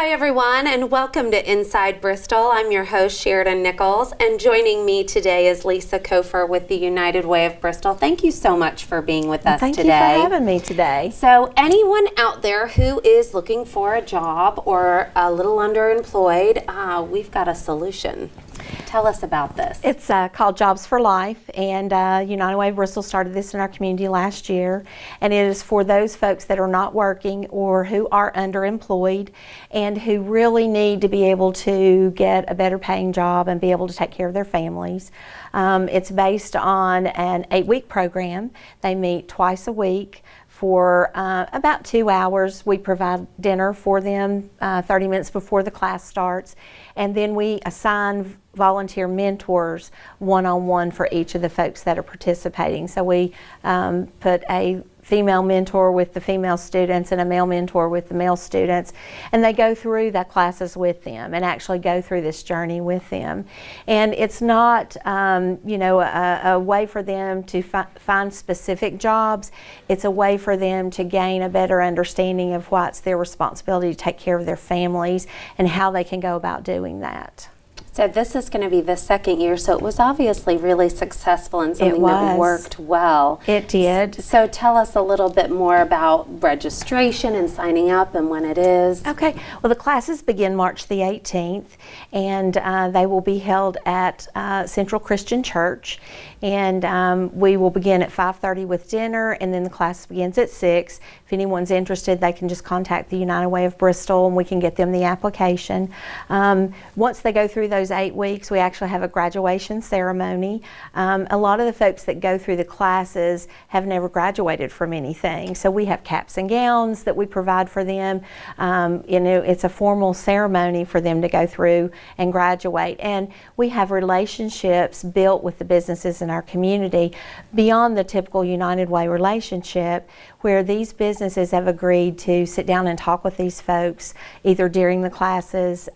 Hi everyone, and welcome to Inside Bristol. I'm your host Sheridan Nichols, and joining me today is Lisa Kofer with the United Way of Bristol. Thank you so much for being with us Thank today. Thank you for having me today. So anyone out there who is looking for a job or a little underemployed, we've got a solution. Tell us about this. It's called Jobs for Life, and United Way of Bristol started this in our community last year, and it is for those folks that are not working or who are underemployed and who really need to be able to get a better paying job and be able to take care of their families. It's based on an 8-week program. They meet twice a week for about 2 hours. We provide dinner for them 30 minutes before the class starts, and then we assign volunteer mentors one-on-one for each of the folks that are participating. So we put a female mentor with the female students and a male mentor with the male students, and they go through the classes with them and actually go through this journey with them. And it's not a way for them to find specific jobs. It's a way for them to gain a better understanding of why it's their responsibility to take care of their families and how they can go about doing that. So this is going to be the second year, so it was obviously really successful and something that worked well. It did. So tell us a little bit more about registration and signing up and when it is. Okay. Well, the classes begin March the 18th, and they will be held at Central Christian Church, and we will begin at 5:30 with dinner, and then the class begins at 6. If anyone's interested, they can just contact the United Way of Bristol, and we can get them the application. Once they go through those 8 weeks, we actually have a graduation ceremony. A lot of the folks that go through the classes have never graduated from anything, so we have caps and gowns that we provide for them. It's a formal ceremony for them to go through and graduate, and we have relationships built with the businesses in our community beyond the typical United Way relationship, where these businesses have agreed to sit down and talk with these folks either during the classes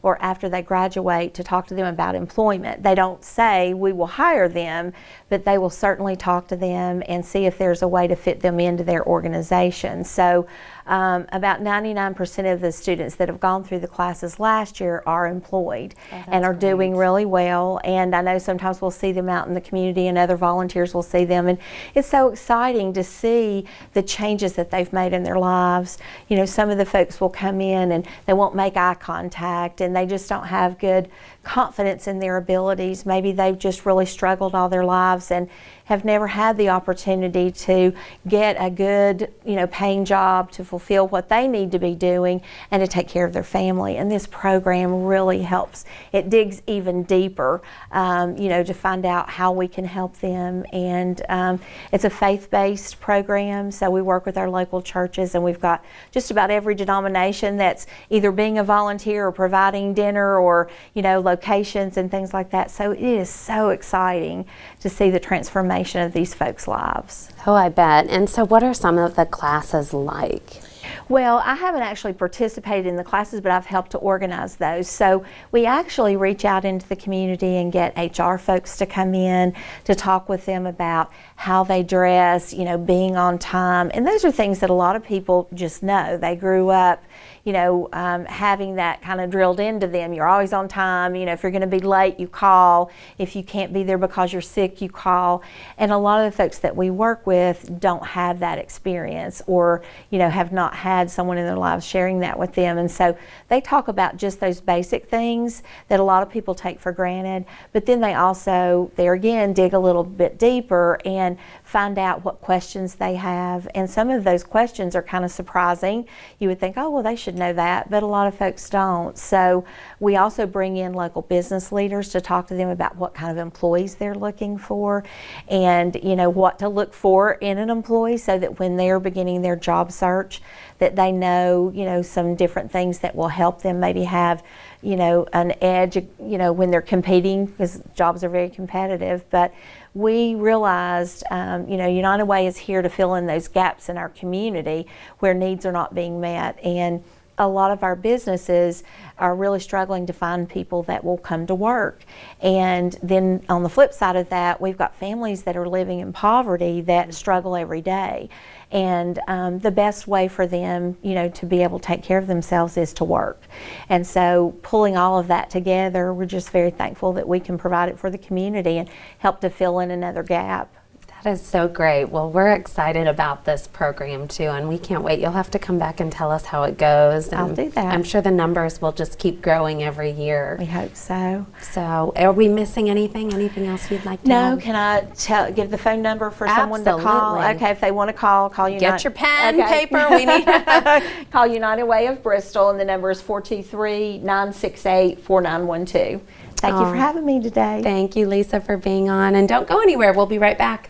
or after they graduate to talk to them about employment. They don't say we will hire them, but they will certainly talk to them and see if there's a way to fit them into their organization. So about 99% of the students that have gone through the classes last year are employed and are doing really well. And I know sometimes we'll see them out in the community and other volunteers will see them. And it's so exciting to see the changes that they've made in their lives. You know, some of the folks will come in and they won't make eye contact and they just don't have good confidence in their abilities. Maybe they've just really struggled all their lives and have never had the opportunity to get a good, paying job to fulfill what they need to be doing and to take care of their family. And this program really helps. It digs even deeper, to find out how we can help them. And it's a faith-based program, so we work with our local churches, and we've got just about every denomination that's either being a volunteer or providing dinner or, locations and things like that. So it is so exciting to see the transformation of these folks' lives. Oh, I bet. And so what are some of the classes like? Well, I haven't actually participated in the classes, but I've helped to organize those. So we actually reach out into the community and get HR folks to come in to talk with them about how they dress, being on time. And those are things that a lot of people just know. They grew up, having that kind of drilled into them. You're always on time. If you're going to be late, you call. If you can't be there because you're sick, you call. And a lot of the folks that we work with don't have that experience or, have not had someone in their lives sharing that with them. And so they talk about just those basic things that a lot of people take for granted. But then they also, there again, dig a little bit deeper and find out what questions they have. And some of those questions are kind of surprising. You would think, oh, well, they should know that, but a lot of folks don't. So we also bring in local business leaders to talk to them about what kind of employees they're looking for and, what to look for in an employee so that when they're beginning their job search, that they know, some different things that will help them maybe have, an edge, when they're competing, because jobs are very competitive. But we realized, United Way is here to fill in those gaps in our community where needs are not being met. And a lot of our businesses are really struggling to find people that will come to work. And then on the flip side of that, we've got families that are living in poverty that struggle every day. And the best way for them, to be able to take care of themselves is to work. And so pulling all of that together, we're just very thankful that we can provide it for the community and help to fill in another gap. That is so great. Well, we're excited about this program too, and we can't wait. You'll have to come back and tell us how it goes. And I'll do that. I'm sure the numbers will just keep growing every year. We hope so. So, are we missing anything? Anything else you'd like to No, add? can I give the phone number for someone to call? Absolutely. Okay, if they want to call United. Get your pen, paper. We need Call United Way of Bristol, and the number is 423-968-4912. Thank you for having me today. Thank you, Lisa, for being on. And don't go anywhere. We'll be right back.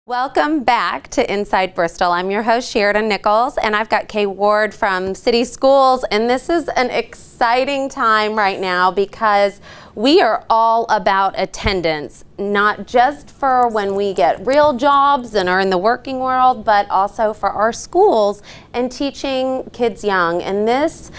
Welcome back to Inside Bristol. I'm your host, Sheridan Nichols, and I've got Kay Ward from City Schools, and this is an exciting time right now because we are all about attendance, not just for when we get real jobs and are in the working world, but also for our schools and teaching kids young. And this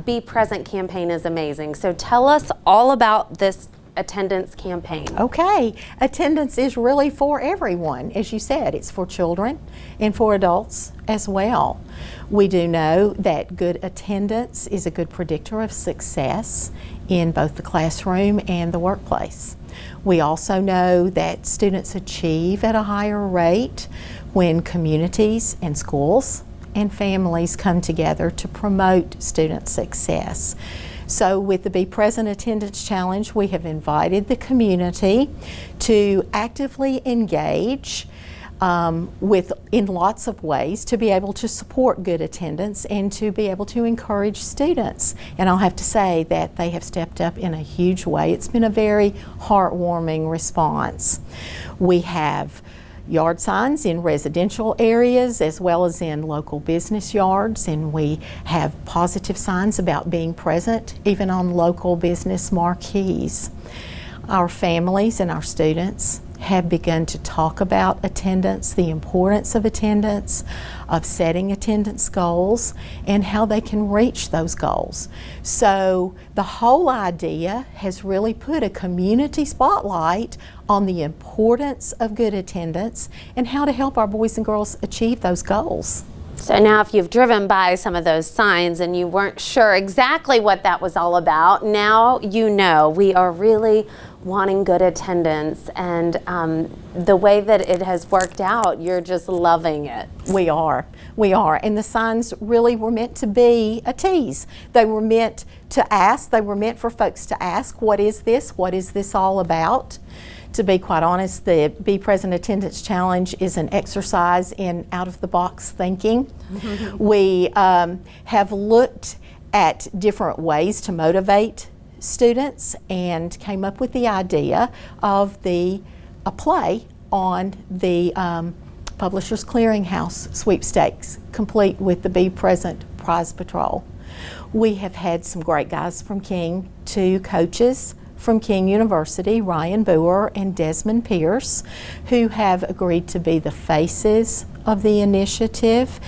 Be Present campaign is amazing. So tell us all about this attendance campaign. Okay, attendance is really for everyone. As you said, it's for children and for adults as well. We do know that good attendance is a good predictor of success in both the classroom and the workplace. We also know that students achieve at a higher rate when communities and schools and families come together to promote student success. So with the Be Present Attendance Challenge, we have invited the community to actively engage in lots of ways to be able to support good attendance and to be able to encourage students. And I'll have to say that they have stepped up in a huge way. It's been a very heartwarming response. We have yard signs in residential areas as well as in local business yards, and we have positive signs about being present even on local business marquees. Our families and our students have begun to talk about attendance, the importance of attendance, of setting attendance goals, and how they can reach those goals. So the whole idea has really put a community spotlight on the importance of good attendance and how to help our boys and girls achieve those goals. So now if you've driven by some of those signs and you weren't sure exactly what that was all about, now you know. We are really wanting good attendance, and the way that it has worked out, you're just loving it. We are. And the signs really were meant to be a tease. They were meant to ask, they were meant for folks to ask, what is this? What is this all about? To be quite honest, the Be Present Attendance Challenge is an exercise in out-of-the-box thinking. We have looked at different ways to motivate students and came up with the idea of a play on the Publishers Clearinghouse sweepstakes, complete with the Be Present Prize Patrol. We have had some great guys from King, two coaches from King University, Ryan Boer and Desmond Pierce, who have agreed to be the faces of the initiative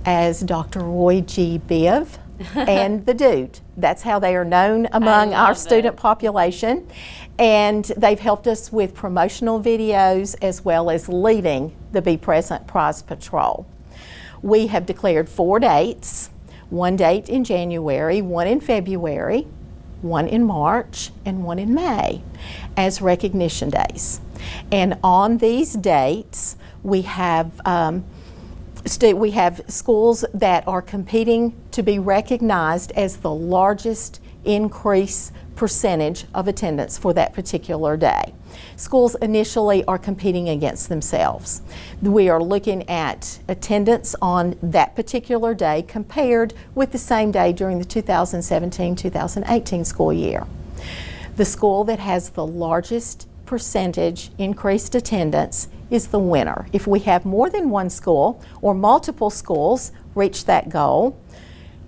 as Dr. Roy G. Biv and the Dude. That's how they are known among our student population. And they've helped us with promotional videos as well as leading the Be Present Prize Patrol. We have declared 4 dates, one date in January, one in February, one in March, and one in May as recognition days. And on these dates, we have schools that are competing to be recognized as the largest increase percentage of attendance for that particular day. Schools initially are competing against themselves. We are looking at attendance on that particular day compared with the same day during the 2017-2018 school year. The school that has the largest percentage increased attendance is the winner. If we have more than one school or multiple schools reach that goal,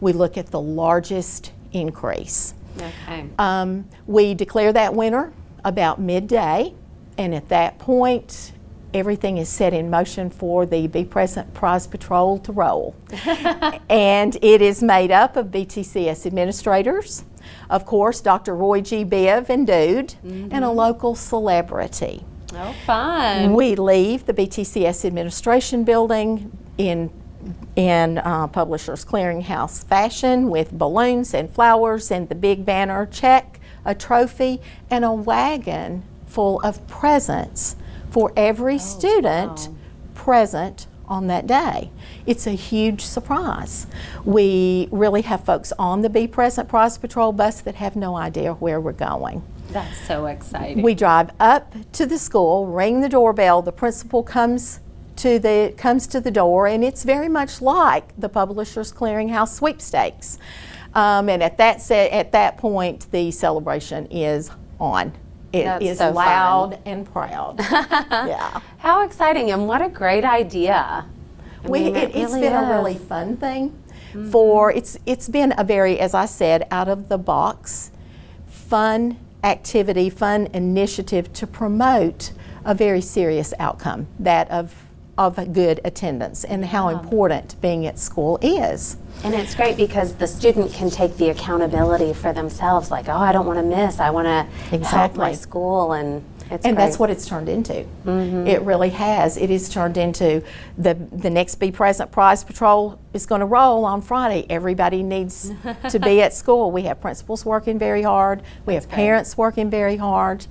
we look at the largest increase. Okay. We declare that winner about midday, and at that point, everything is set in motion for the Be Present Prize Patrol to roll. And it is made up of BTCS administrators, of course, Dr. Roy G. Biv and Dude, and a local celebrity. Oh, fun. We leave the BTCS administration building in Publishers Clearinghouse fashion with balloons and flowers and the big banner check, a trophy, and a wagon full of presents for every student present on that day. It's a huge surprise. We really have folks on the Be Present Prize Patrol bus that have no idea where we're going. That's so exciting. We drive up to the school, ring the doorbell, the principal comes to the door, and it's very much like the Publishers Clearinghouse sweepstakes. And at that point, the celebration is on. It is so loud fun. and proud. Yeah. How exciting, and what a great idea. I mean, It's really been a is. really fun thing. It's been a very, as I said, out of the box, fun activity, fun initiative to promote a very serious outcome, that of a good attendance, and how important being at school is. And it's great because the student can take the accountability for themselves, like, oh, I don't want to miss, I want to help my Exactly. school, and it's And great. that's what it's turned into. It really has. It is turned into the next Be Present Prize Patrol is going to roll on Friday. Everybody needs to be at school. We have principals working very hard. We have parents working very hard.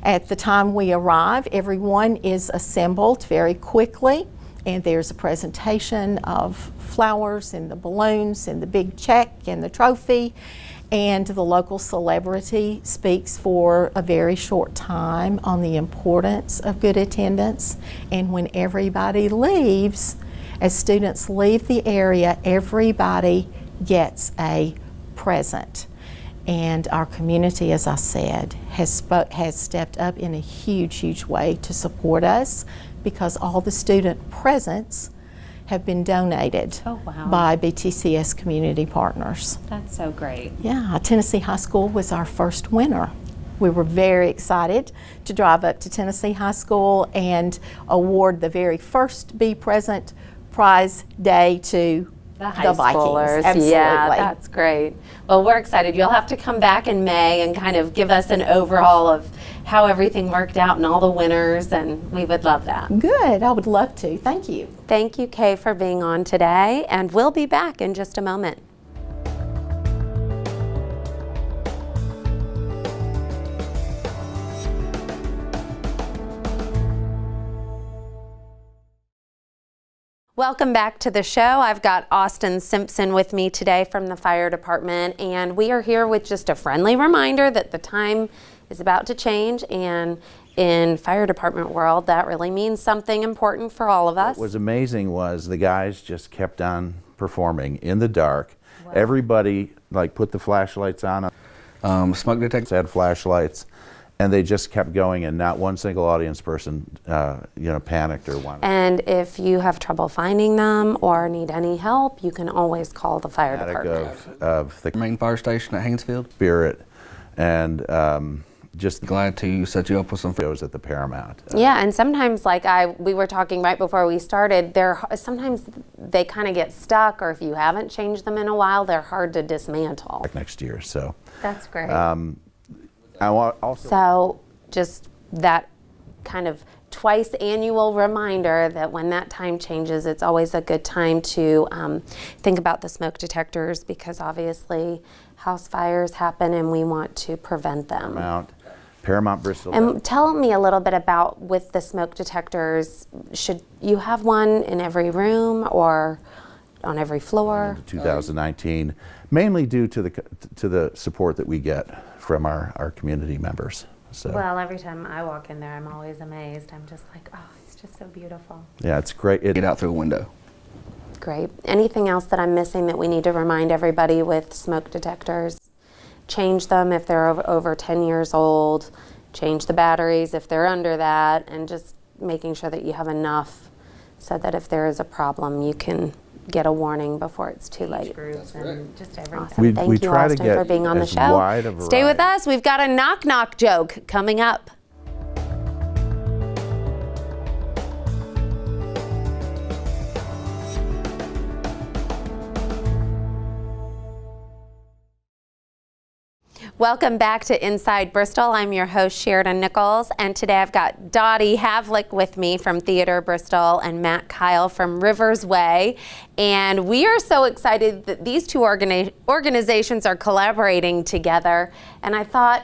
At the time we arrive, everyone is assembled very quickly, and there's a presentation of flowers and the balloons and the big check and the trophy. And the local celebrity speaks for a very short time on the importance of good attendance. And when everybody leaves, as students leave the area, everybody gets a present. And our community, as I said, has stepped up in a huge, huge way to support us, because all the student presents have been donated by BTCS community partners. That's so great. Yeah, Tennessee High School was our first winner. We were very excited to drive up to Tennessee High School and award the very first Be Present Prize Day to The high Vikings. schoolers. Absolutely. Yeah, that's great. Well, we're excited. You'll have to come back in May and kind of give us an overhaul of how everything worked out and all the winners, and we would love that. Good, I would love to. Thank you. Thank you, Kay, for being on today, and we'll be back in just a moment. Welcome back to the show. I've got Austin Simpson with me today from the fire department, and we are here with just a friendly reminder that the time is about to change, and in fire department world, that really means something important for all of us. What was amazing was the guys just kept on performing in the dark. Wow. Everybody put the flashlights on. Smoke detectors Had flashlights, and they just kept going, and not one single audience person, panicked or wanted. And if you have trouble finding them or need any help, you can always call the fire department. Of the main fire station at Haynesfield. spirit, and just Glad to set you up with some goes at the Paramount. Yeah, and sometimes, we were talking right before we started, sometimes they kind of get stuck, or if you haven't changed them in a while, they're hard to dismantle. Next year, so. That's great. I want also. So just that kind of twice annual reminder that when that time changes, it's always a good time to think about the smoke detectors, because obviously house fires happen and we want to prevent them. Paramount Bristol. And tell me a little bit about, with the smoke detectors, should you have one in every room or on every floor? 2019, mainly due to the support that we get from our community members. So Well, every time I walk in there, I'm always amazed. I'm just like, oh, it's just so beautiful. yeah, it's great. get out through a window. Great. Anything else that I'm missing that we need to remind everybody with smoke detectors? Change them if they're over 10 years old, change the batteries if they're under that, and just making sure that you have enough so that if there is a problem, you can get a warning before it's too late. Groups and just everything. Awesome. Thank we you, try to Austin, get for being on the as show. wide a Stay with variety. us. We've got a knock-knock joke coming up. Welcome back to Inside Bristol. I'm your host, Sheridan Nichols, and today I've got Dottie Havlick with me from Theater Bristol and Matt Kyle from Rivers Way. And we are so excited that these two organizations are collaborating together. And I thought,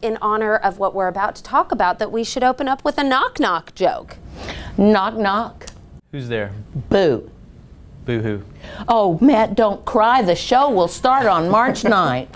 in honor of what we're about to talk about, that we should open up with a knock-knock joke. Knock, knock. Who's there? Boo. Boo-hoo. Oh, Matt, don't cry. The show will start on March 9th.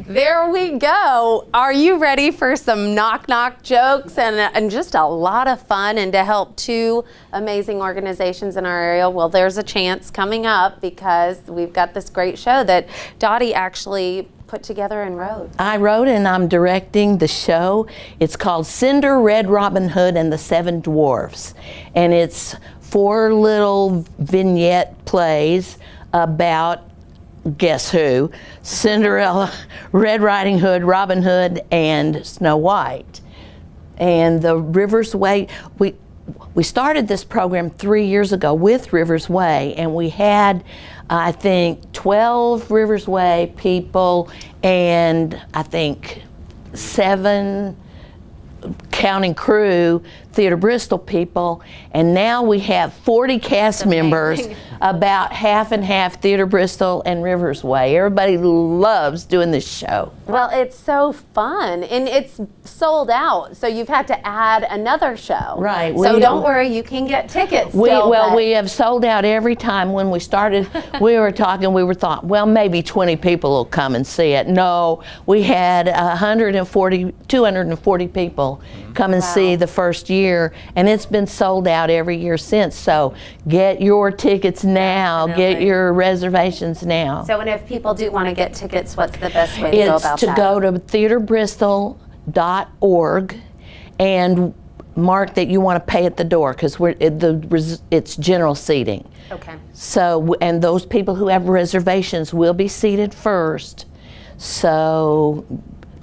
There we go. Are you ready for some knock-knock jokes and just a lot of fun, and to help two amazing organizations in our area? Well, there's a chance coming up because we've got this great show that Dottie actually put together and wrote. I wrote and I'm directing the show. It's called Cinder, Red Robin Hood, and the Seven Dwarfs. And it's 4 little vignette plays about, guess who? Cinderella, Red Riding Hood, Robin Hood, and Snow White. And the Rivers Way, we started this program 3 years ago with Rivers Way, and we had, I think, 12 Rivers Way people and I think 7, counting crew, Theater Bristol people, and now we have 40 cast members, about half and half Theater Bristol and Rivers Way. Everybody loves doing this show. Well, it's so fun, and it's sold out, so you've had to add another show. Right. So don't worry, you can get tickets We still, but- we have sold out every time. When we started, we thought, well, maybe 20 people will come and see it. No, we had 240 people come and see the first year, and it's been sold out every year since. So get your tickets now, get your reservations now. So, and if people do want to get tickets, what's the best way to go It's about to that? go to theaterbristol.org and mark that you want to pay at the door, because it's general seating. Okay. So, and those people who have reservations will be seated first. So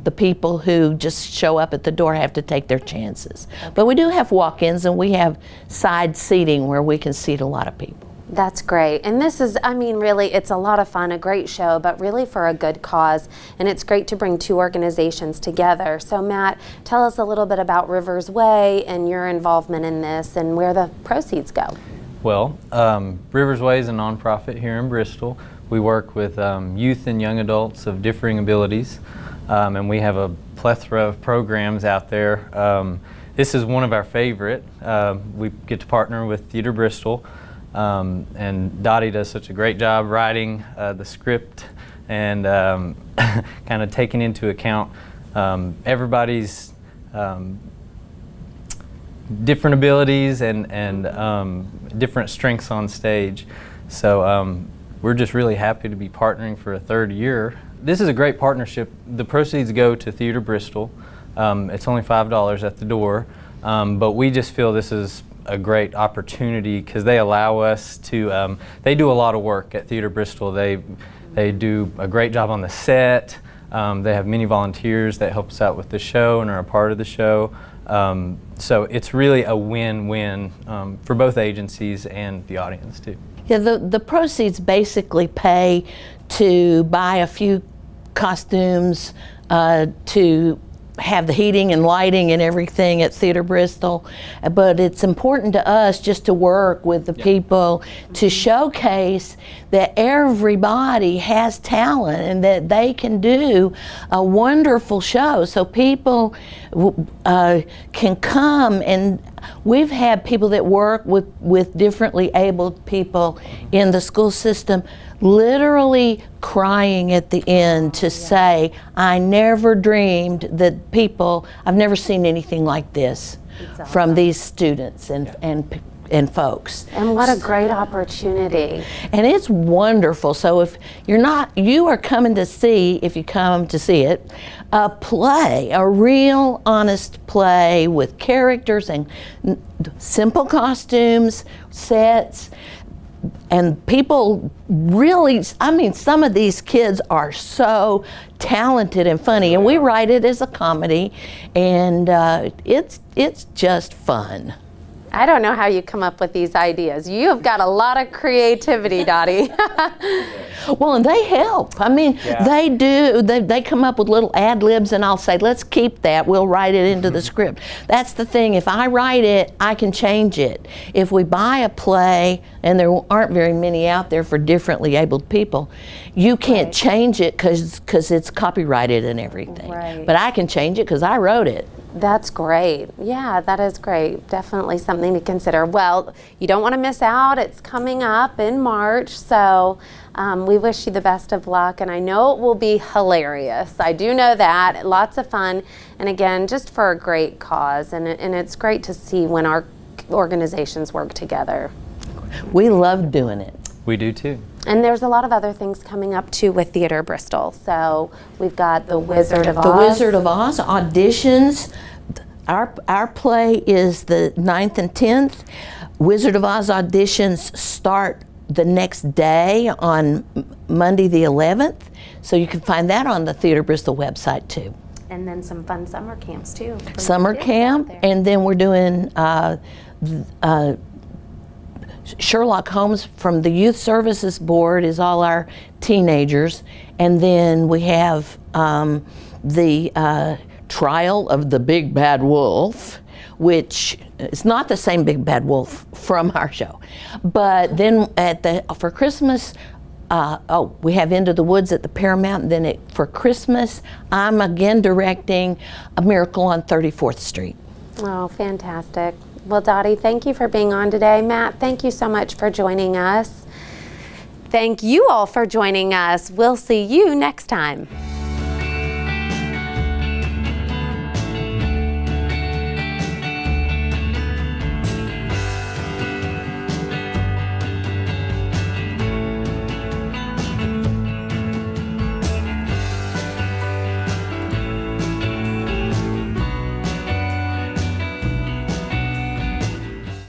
the people who just show up at the door have to take their chances. But we do have walk-ins, and we have side seating where we can seat a lot of people. That's great. And this is, I mean, really, it's a lot of fun, a great show, but really for a good cause. And it's great to bring two organizations together. So Matt, tell us a little bit about Rivers Way and your involvement in this and where the proceeds go. Well, Rivers Way is a nonprofit here in Bristol. We work with youth and young adults of differing abilities, and we have a plethora of programs out there. This is one of our favorite. We get to partner with Theater Bristol, and Dottie does such a great job writing the script and kind of taking into account everybody's different abilities and different strengths on stage. So we're just really happy to be partnering for a third year. This is a great partnership. The proceeds go to Theater Bristol. It's only $5 at the door, but we just feel this is a great opportunity because they allow us to, they do a lot of work at Theater Bristol. They do a great job on the set. They have many volunteers that help us out with the show and are a part of the show. So it's really a win-win for both agencies and the audience too. Yeah, the proceeds basically pay to buy a few costumes, to have the heating and lighting and everything at Theater Bristol, but it's important to us just to work with the people to showcase that everybody has talent and that they can do a wonderful show, so people can come. And we've had people that work with differently abled people in the school system literally crying at the end to say, I never dreamed that I've never seen anything like this from these students and folks. And what a great opportunity. And it's wonderful. So if you are coming to see, if you come to see it, a play, a real honest play with characters and simple costumes, sets, and people really, I mean, some of these kids are so talented and funny, and we write it as a comedy, and it's just fun. I don't know how you come up with these ideas. You've got a lot of creativity, Dottie. Well, and they help. I mean, they do. They come up with little ad libs, and I'll say, let's keep that. We'll write it into the script. That's the thing. If I write it, I can change it. If we buy a play, and there aren't very many out there for differently abled people, you can't change it because it's copyrighted and everything. Right. But I can change it because I wrote it. That's great. Yeah, that is great. Definitely something to consider. Well, you don't want to miss out. It's coming up in March, so we wish you the best of luck, and I know it will be hilarious. I do know that. Lots of fun, and again, just for a great cause, and it's great to see when our organizations work together. We love doing it. We do too. And there's a lot of other things coming up too with Theater Bristol. So we've got The Wizard of Oz. The Wizard of Oz auditions. Our play is the 9th and 10th. Wizard of Oz auditions start the next day on Monday the 11th. So you can find that on the Theater Bristol website too. And then some fun summer camps too. for the Summer kids camp, out there. and then we're doing Sherlock Holmes from the Youth Services Board is all our teenagers, and then we have the Trial of the Big Bad Wolf, which is not the same Big Bad Wolf from our show. But then for Christmas, we have Into the Woods at the Paramount, and then for Christmas, I'm again directing A Miracle on 34th Street. Oh, fantastic. Well, Dottie, thank you for being on today. Matt, thank you so much for joining us. Thank you all for joining us. We'll see you next time.